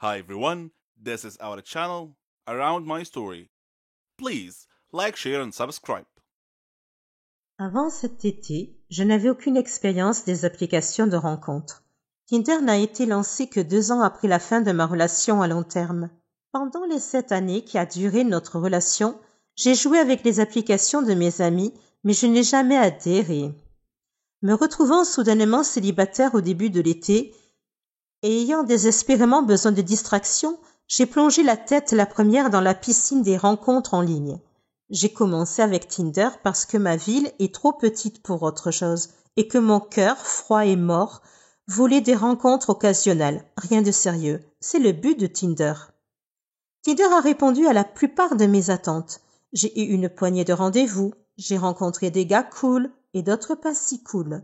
Hi everyone, this is our channel Around My Story. Please like, share and subscribe. Avant cet été, je n'avais aucune expérience des applications de rencontres. Tinder n'a été lancé que 2 ans après la fin de ma relation à long terme. Pendant les 7 années qui a duré notre relation, j'ai joué avec les applications de mes amis, mais je n'ai jamais adhéré. Me retrouvant soudainement célibataire au début de l'été et ayant désespérément besoin de distraction, j'ai plongé la tête la première dans la piscine des rencontres en ligne. J'ai commencé avec Tinder parce que ma ville est trop petite pour autre chose et que mon cœur, froid et mort, voulait des rencontres occasionnelles. Rien de sérieux. C'est le but de Tinder. Tinder a répondu à la plupart de mes attentes. J'ai eu une poignée de rendez-vous, j'ai rencontré des gars cool et d'autres pas si cool.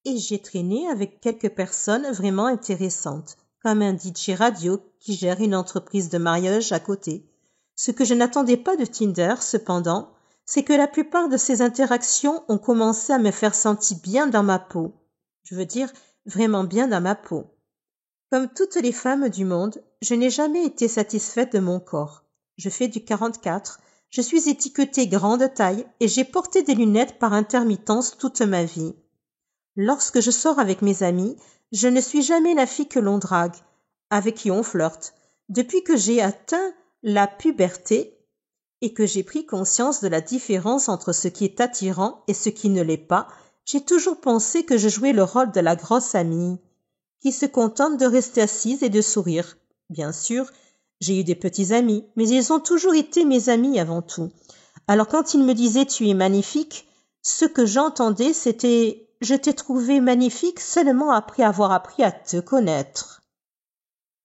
Et j'ai traîné avec quelques personnes vraiment intéressantes, comme un DJ radio qui gère une entreprise de mariage à côté. Ce que je n'attendais pas de Tinder, cependant, c'est que la plupart de ces interactions ont commencé à me faire sentir bien dans ma peau. Je veux dire, vraiment bien dans ma peau. Comme toutes les femmes du monde, je n'ai jamais été satisfaite de mon corps. Je fais du 44, je suis étiquetée grande taille et j'ai porté des lunettes par intermittence toute ma vie. Lorsque je sors avec mes amis, je ne suis jamais la fille que l'on drague, avec qui on flirte. Depuis que j'ai atteint la puberté et que j'ai pris conscience de la différence entre ce qui est attirant et ce qui ne l'est pas, j'ai toujours pensé que je jouais le rôle de la grosse amie, qui se contente de rester assise et de sourire. Bien sûr, j'ai eu des petits amis, mais ils ont toujours été mes amis avant tout. Alors quand ils me disaient « tu es magnifique », ce que j'entendais c'était « je t'ai trouvé magnifique seulement après avoir appris à te connaître ».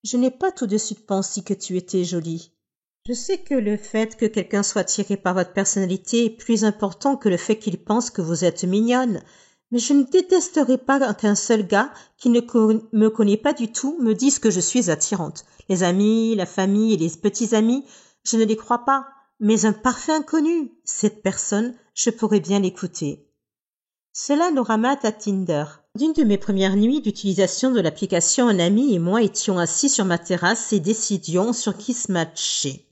Je n'ai pas tout de suite pensé que tu étais jolie. Je sais que le fait que quelqu'un soit attiré par votre personnalité est plus important que le fait qu'il pense que vous êtes mignonne, mais je ne détesterai pas qu'un seul gars qui ne me connaît pas du tout me dise que je suis attirante. Les amis, la famille et les petits amis, je ne les crois pas, mais un parfait inconnu, cette personne, je pourrais bien l'écouter. Cela nous ramène à Tinder. D'une de mes premières nuits d'utilisation de l'application, un ami et moi étions assis sur ma terrasse et décidions sur qui se matcher.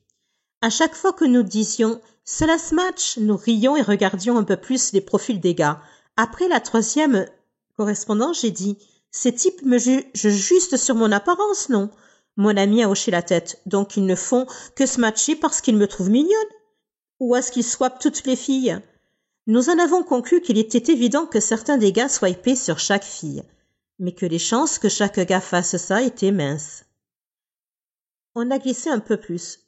À chaque fois que nous disions « cela se match », nous rions et regardions un peu plus les profils des gars. Après la 3e correspondance, j'ai dit « ces types me jugent juste sur mon apparence, non ?» Mon ami a hoché la tête. « Donc ils ne font que se matcher parce qu'ils me trouvent mignonne ? Ou est-ce qu'ils swappent toutes les filles ?» Nous en avons conclu qu'il était évident que certains des gars swipaient sur chaque fille, mais que les chances que chaque gars fasse ça étaient minces. On a glissé un peu plus.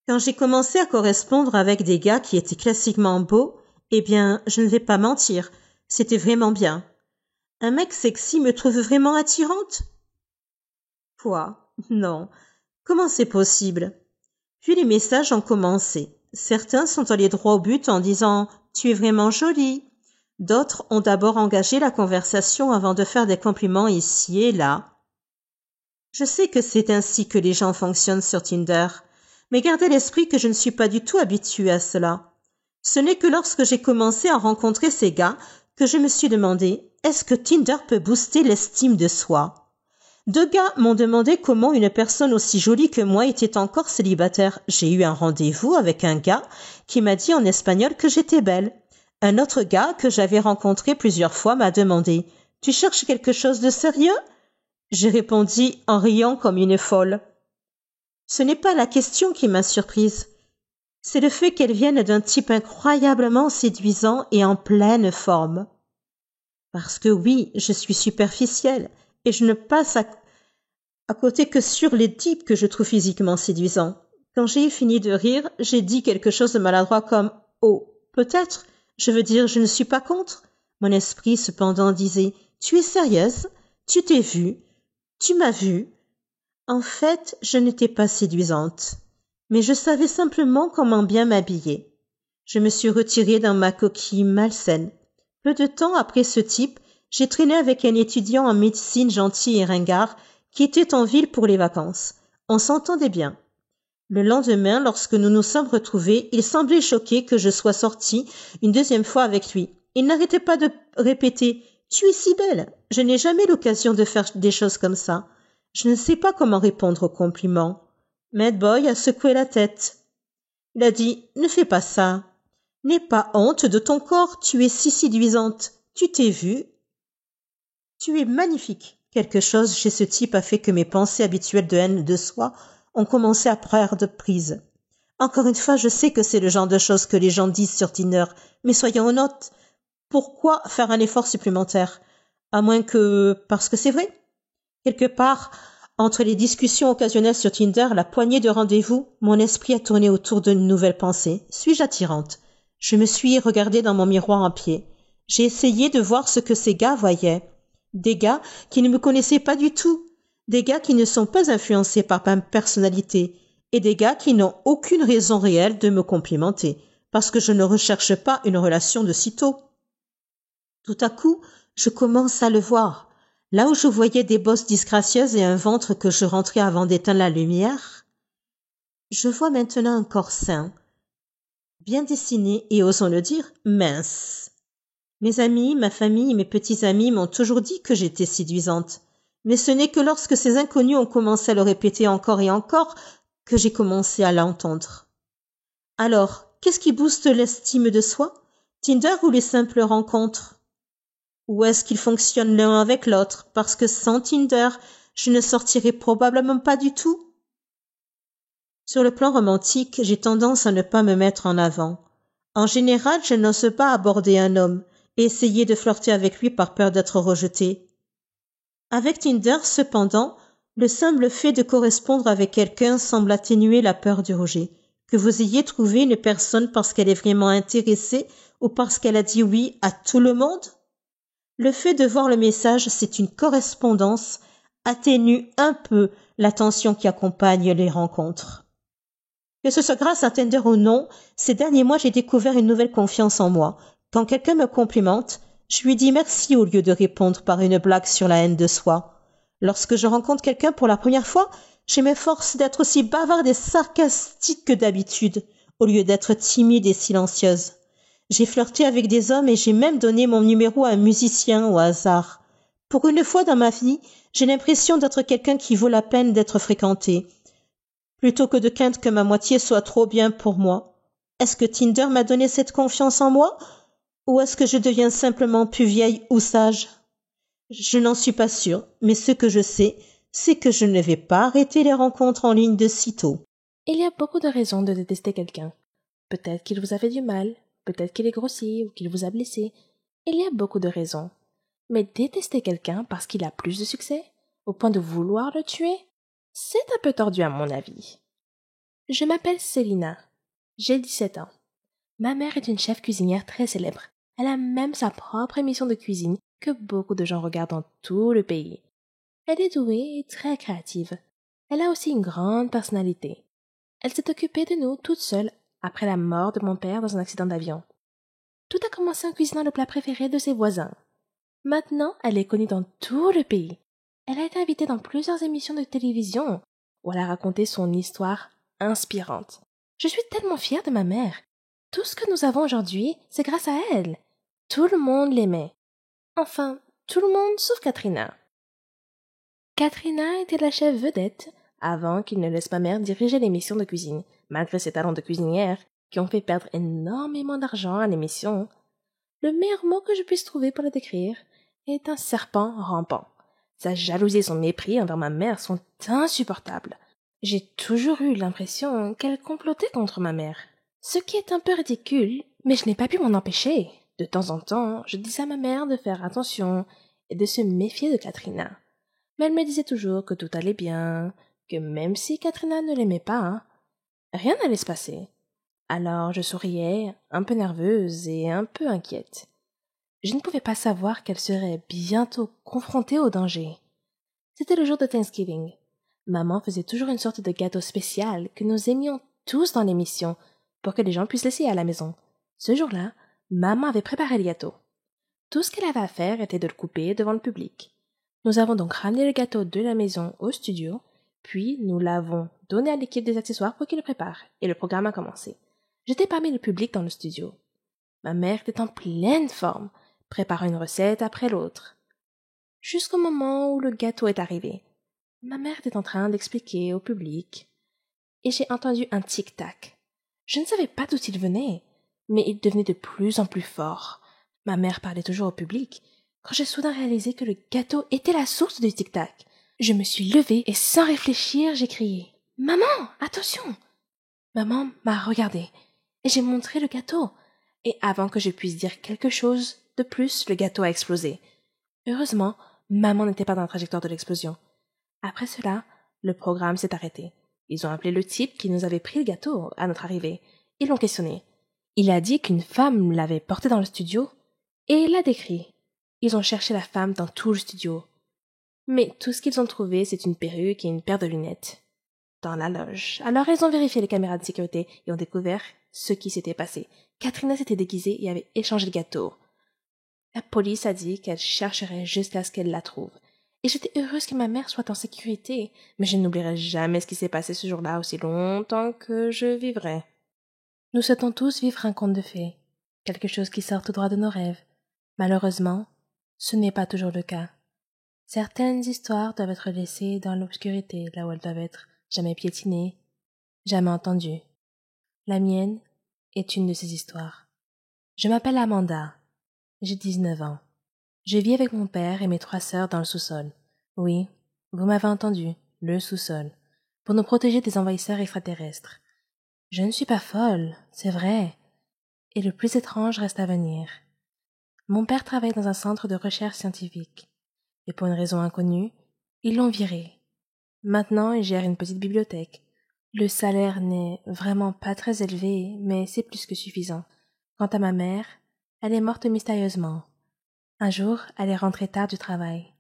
Quand j'ai commencé à correspondre avec des gars qui étaient classiquement beaux, eh bien, je ne vais pas mentir, c'était vraiment bien. Un mec sexy me trouve vraiment attirante? Quoi? Non. Comment c'est possible? Puis les messages ont commencé. Certains sont allés droit au but en disant « tu es vraiment jolie ». D'autres ont d'abord engagé la conversation avant de faire des compliments ici et là. Je sais que c'est ainsi que les gens fonctionnent sur Tinder, mais gardez à l'esprit que je ne suis pas du tout habituée à cela. Ce n'est que lorsque j'ai commencé à rencontrer ces gars que je me suis demandé « est-ce que Tinder peut booster l'estime de soi ?» 2 gars m'ont demandé comment une personne aussi jolie que moi était encore célibataire. J'ai eu un rendez-vous avec un gars qui m'a dit en espagnol que j'étais belle. Un autre gars que j'avais rencontré plusieurs fois m'a demandé « Tu cherches quelque chose de sérieux ?» J'ai répondu en riant comme une folle. Ce n'est pas la question qui m'a surprise. C'est le fait qu'elle vienne d'un type incroyablement séduisant et en pleine forme. Parce que oui, je suis superficielle. Et je ne passe à côté que sur les types que je trouve physiquement séduisants. Quand j'ai fini de rire, j'ai dit quelque chose de maladroit comme « Oh, peut-être, je veux dire, je ne suis pas contre ». Mon esprit, cependant, disait « Tu es sérieuse? Tu t'es vue? Tu m'as vue ?» En fait, je n'étais pas séduisante, mais je savais simplement comment bien m'habiller. Je me suis retirée dans ma coquille malsaine. Peu de temps après ce type, j'ai traîné avec un étudiant en médecine gentil et ringard qui était en ville pour les vacances. On s'entendait bien. Le lendemain, lorsque nous nous sommes retrouvés, il semblait choqué que je sois sortie une 2e fois avec lui. Il n'arrêtait pas de répéter « Tu es si belle !» Je n'ai jamais l'occasion de faire des choses comme ça. Je ne sais pas comment répondre au compliment. Mad Boy a secoué la tête. Il a dit « Ne fais pas ça. N'aie pas honte de ton corps, tu es si séduisante. Tu t'es vue. Tu es magnifique. » Quelque chose chez ce type a fait que mes pensées habituelles de haine de soi ont commencé à perdre prise. Encore une fois, je sais que c'est le genre de choses que les gens disent sur Tinder, mais soyons honnêtes, pourquoi faire un effort supplémentaire? À moins que parce que c'est vrai. Quelque part, entre les discussions occasionnelles sur Tinder, la poignée de rendez-vous, mon esprit a tourné autour d'une nouvelle pensée. Suis-je attirante? Je me suis regardée dans mon miroir en pied. J'ai essayé de voir ce que ces gars voyaient. Des gars qui ne me connaissaient pas du tout. Des gars qui ne sont pas influencés par ma personnalité. Et des gars qui n'ont aucune raison réelle de me complimenter. Parce que je ne recherche pas une relation de sitôt. Tout à coup, je commence à le voir. Là où je voyais des bosses disgracieuses et un ventre que je rentrais avant d'éteindre la lumière, je vois maintenant un corps sain, bien dessiné et, osons le dire, mince. Mes amis, ma famille et mes petits amis m'ont toujours dit que j'étais séduisante. Mais ce n'est que lorsque ces inconnus ont commencé à le répéter encore et encore que j'ai commencé à l'entendre. Alors, qu'est-ce qui booste l'estime de soi? Tinder ou les simples rencontres? Ou est-ce qu'ils fonctionnent l'un avec l'autre? Parce que sans Tinder, je ne sortirais probablement pas du tout. Sur le plan romantique, j'ai tendance à ne pas me mettre en avant. En général, je n'ose pas aborder un homme et essayer de flirter avec lui par peur d'être rejetée. Avec Tinder, cependant, le simple fait de correspondre avec quelqu'un semble atténuer la peur du rejet. Que vous ayez trouvé une personne parce qu'elle est vraiment intéressée ou parce qu'elle a dit oui à tout le monde? Le fait de voir le message, c'est une correspondance, atténue un peu la tension qui accompagne les rencontres. Que ce soit grâce à Tinder ou non, ces derniers mois, j'ai découvert une nouvelle confiance en moi. Quand quelqu'un me complimente, je lui dis merci au lieu de répondre par une blague sur la haine de soi. Lorsque je rencontre quelqu'un pour la première fois, je m'efforce d'être aussi bavarde et sarcastique que d'habitude, au lieu d'être timide et silencieuse. J'ai flirté avec des hommes et j'ai même donné mon numéro à un musicien au hasard. Pour une fois dans ma vie, j'ai l'impression d'être quelqu'un qui vaut la peine d'être fréquenté, plutôt que de craindre que ma moitié soit trop bien pour moi. Est-ce que Tinder m'a donné cette confiance en moi? Ou est-ce que je deviens simplement plus vieille ou sage? Je n'en suis pas sûre, mais ce que je sais, c'est que je ne vais pas arrêter les rencontres en ligne de sitôt. Il y a beaucoup de raisons de détester quelqu'un. Peut-être qu'il vous a fait du mal, peut-être qu'il est grossier ou qu'il vous a blessé. Il y a beaucoup de raisons. Mais détester quelqu'un parce qu'il a plus de succès, au point de vouloir le tuer, c'est un peu tordu à mon avis. Je m'appelle Célina. J'ai 17 ans. Ma mère est une chef cuisinière très célèbre. Elle a même sa propre émission de cuisine que beaucoup de gens regardent dans tout le pays. Elle est douée et très créative. Elle a aussi une grande personnalité. Elle s'est occupée de nous toute seule après la mort de mon père dans un accident d'avion. Tout a commencé en cuisinant le plat préféré de ses voisins. Maintenant, elle est connue dans tout le pays. Elle a été invitée dans plusieurs émissions de télévision où elle a raconté son histoire inspirante. Je suis tellement fière de ma mère. Tout ce que nous avons aujourd'hui, c'est grâce à elle. Tout le monde l'aimait. Enfin, tout le monde sauf Katrina. Katrina était la chef vedette avant qu'il ne laisse ma mère diriger l'émission de cuisine, malgré ses talents de cuisinière qui ont fait perdre énormément d'argent à l'émission. Le meilleur mot que je puisse trouver pour la décrire est un serpent rampant. Sa jalousie et son mépris envers ma mère sont insupportables. J'ai toujours eu l'impression qu'elle complotait contre ma mère. Ce qui est un peu ridicule, mais je n'ai pas pu m'en empêcher. De temps en temps, je disais à ma mère de faire attention et de se méfier de Katrina. Mais elle me disait toujours que tout allait bien, que même si Katrina ne l'aimait pas, rien n'allait se passer. Alors je souriais, un peu nerveuse et un peu inquiète. Je ne pouvais pas savoir qu'elle serait bientôt confrontée au danger. C'était le jour de Thanksgiving. Maman faisait toujours une sorte de gâteau spécial que nous aimions tous dans l'émission pour que les gens puissent l'essayer à la maison. Ce jour-là, maman avait préparé le gâteau. Tout ce qu'elle avait à faire était de le couper devant le public. Nous avons donc ramené le gâteau de la maison au studio, puis nous l'avons donné à l'équipe des accessoires pour qu'ils le préparent, et le programme a commencé. J'étais parmi le public dans le studio. Ma mère était en pleine forme, préparant une recette après l'autre. Jusqu'au moment où le gâteau est arrivé. Ma mère était en train d'expliquer au public, et j'ai entendu un tic-tac. Je ne savais pas d'où il venait, mais il devenait de plus en plus fort. Ma mère parlait toujours au public, quand j'ai soudain réalisé que le gâteau était la source du tic-tac. Je me suis levée et sans réfléchir, j'ai crié « Maman, attention !» Maman m'a regardée, et j'ai montré le gâteau. Et avant que je puisse dire quelque chose de plus, le gâteau a explosé. Heureusement, maman n'était pas dans la trajectoire de l'explosion. Après cela, le programme s'est arrêté. Ils ont appelé le type qui nous avait pris le gâteau à notre arrivée. Ils l'ont questionné. Il a dit qu'une femme l'avait porté dans le studio et l'a décrit. Ils ont cherché la femme dans tout le studio. Mais tout ce qu'ils ont trouvé, c'est une perruque et une paire de lunettes dans la loge. Alors ils ont vérifié les caméras de sécurité et ont découvert ce qui s'était passé. Katrina s'était déguisée et avait échangé le gâteau. La police a dit qu'elle chercherait jusqu'à ce qu'elle la trouve. Et j'étais heureuse que ma mère soit en sécurité, mais je n'oublierai jamais ce qui s'est passé ce jour-là aussi longtemps que je vivrai. Nous souhaitons tous vivre un conte de fées, quelque chose qui sort tout droit de nos rêves. Malheureusement, ce n'est pas toujours le cas. Certaines histoires doivent être laissées dans l'obscurité, là où elles doivent être jamais piétinées, jamais entendues. La mienne est une de ces histoires. Je m'appelle Amanda. J'ai 19 ans. Je vis avec mon père et mes 3 sœurs dans le sous-sol. Oui, vous m'avez entendu, le sous-sol, pour nous protéger des envahisseurs extraterrestres. Je ne suis pas folle, c'est vrai. Et le plus étrange reste à venir. Mon père travaille dans un centre de recherche scientifique. Et pour une raison inconnue, ils l'ont viré. Maintenant, il gère une petite bibliothèque. Le salaire n'est vraiment pas très élevé, mais c'est plus que suffisant. Quant à ma mère, elle est morte mystérieusement. Un jour, elle est rentrée tard du travail.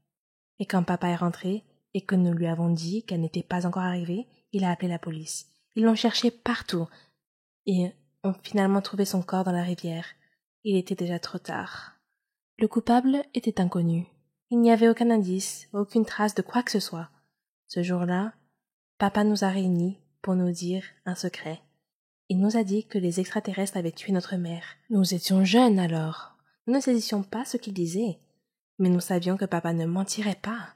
Et quand papa est rentré, et que nous lui avons dit qu'elle n'était pas encore arrivée, il a appelé la police. Ils l'ont cherché partout, et ont finalement trouvé son corps dans la rivière. Il était déjà trop tard. Le coupable était inconnu. Il n'y avait aucun indice, aucune trace de quoi que ce soit. Ce jour-là, papa nous a réunis pour nous dire un secret. Il nous a dit que les extraterrestres avaient tué notre mère. Nous étions jeunes alors. Nous ne saisissions pas ce qu'il disait. Mais nous savions que papa ne mentirait pas.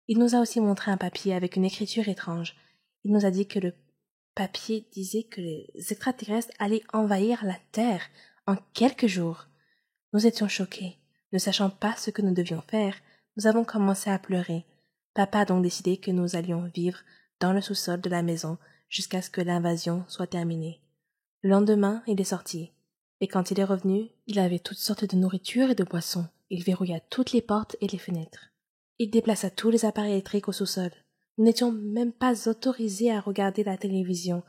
Il nous a aussi montré un papier avec une écriture étrange. Il nous a dit que le papier disait que les extraterrestres allaient envahir la Terre en quelques jours. Nous étions choqués. Ne sachant pas ce que nous devions faire, nous avons commencé à pleurer. Papa a donc décidé que nous allions vivre dans le sous-sol de la maison jusqu'à ce que l'invasion soit terminée. Le lendemain, il est sorti. Et quand il est revenu, il avait toutes sortes de nourriture et de boissons. Il verrouilla toutes les portes et les fenêtres. Il déplaça tous les appareils électriques au sous-sol. Nous n'étions même pas autorisés à regarder la télévision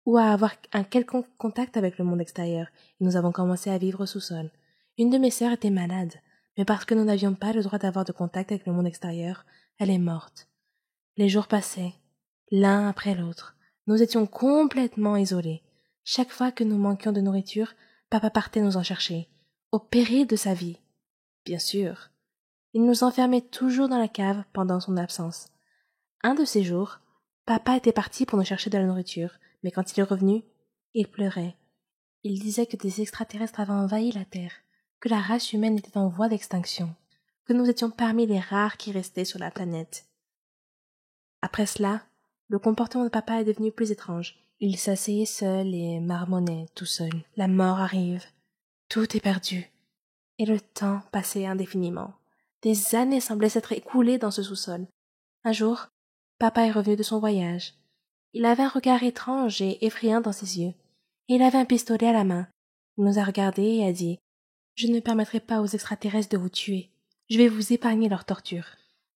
ou à avoir un quelconque contact avec le monde extérieur, et nous avons commencé à vivre au sous-sol. Une de mes sœurs était malade, mais parce que nous n'avions pas le droit d'avoir de contact avec le monde extérieur, elle est morte. Les jours passaient, l'un après l'autre. Nous étions complètement isolés. Chaque fois que nous manquions de nourriture, papa partait nous en chercher, au péril de sa vie. Bien sûr. Il nous enfermait toujours dans la cave pendant son absence. Un de ces jours, papa était parti pour nous chercher de la nourriture, mais quand il est revenu, il pleurait. Il disait que des extraterrestres avaient envahi la Terre, que la race humaine était en voie d'extinction, que nous étions parmi les rares qui restaient sur la planète. Après cela, le comportement de papa est devenu plus étrange. Il s'asseyait seul et marmonnait tout seul. La mort arrive. Tout est perdu. Et le temps passait indéfiniment. Des années semblaient s'être écoulées dans ce sous-sol. Un jour, papa est revenu de son voyage. Il avait un regard étrange et effrayant dans ses yeux, et il avait un pistolet à la main. Il nous a regardés et a dit « Je ne permettrai pas aux extraterrestres de vous tuer. Je vais vous épargner leur torture. »